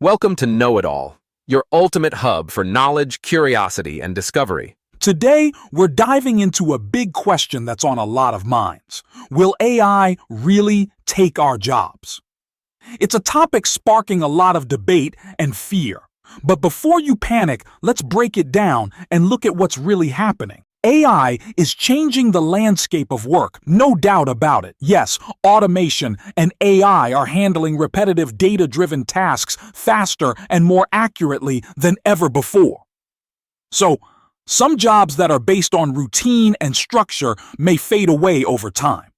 Welcome to Know It All, your ultimate hub for knowledge, curiosity, and discovery. Today, we're diving into a big question that's on a lot of minds. Will AI really take our jobs? It's a topic sparking a lot of debate and fear. But before you panic, let's break it down and look at what's really happening. AI is changing the landscape of work, no doubt about it. Yes, automation and AI are handling repetitive data-driven tasks faster and more accurately than ever before. So, some jobs that are based on routine and structure may fade away over time.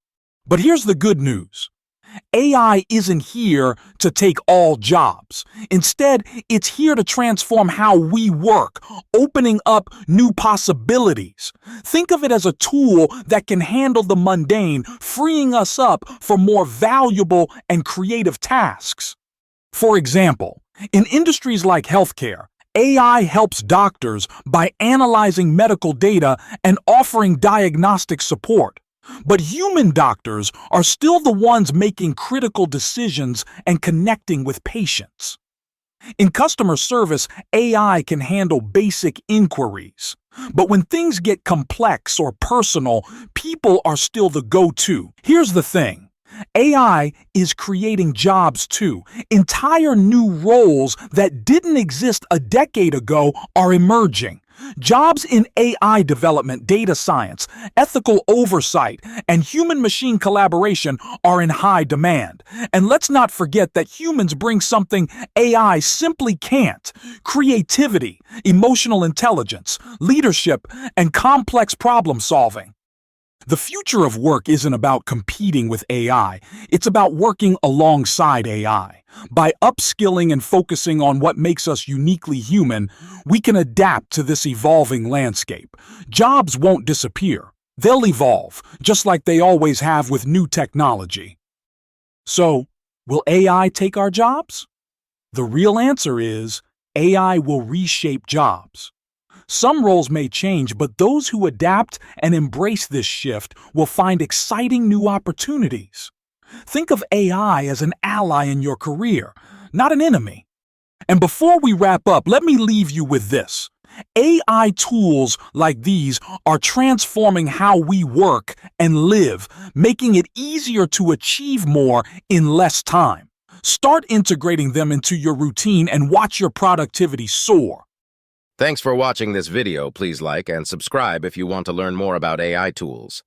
But here's the good news. AI isn't here to take all jobs. Instead, it's here to transform how we work, opening up new possibilities. Think of it as a tool that can handle the mundane, freeing us up for more valuable and creative tasks. For example, in industries like healthcare, AI helps doctors by analyzing medical data and offering diagnostic support. But human doctors are still the ones making critical decisions and connecting with patients. In customer service, AI can handle basic inquiries. But when things get complex or personal, people are still the go-to. Here's the thing. AI is creating jobs too. Entire new roles that didn't exist a decade ago are emerging. Jobs in AI development, data science, ethical oversight, and human-machine collaboration are in high demand. And let's not forget that humans bring something AI simply can't: creativity, emotional intelligence, leadership, and complex problem solving. The future of work isn't about competing with AI, it's about working alongside AI. By upskilling and focusing on what makes us uniquely human, we can adapt to this evolving landscape. Jobs won't disappear. They'll evolve, just like they always have with new technology. So, will AI take our jobs? The real answer is, AI will reshape jobs. Some roles may change, but those who adapt and embrace this shift will find exciting new opportunities. Think of AI as an ally in your career, not an enemy. And before we wrap up, let me leave you with this. AI tools like these are transforming how we work and live, making it easier to achieve more in less time. Start integrating them into your routine and watch your productivity soar. Thanks for watching this video. Please like and subscribe if you want to learn more about AI tools.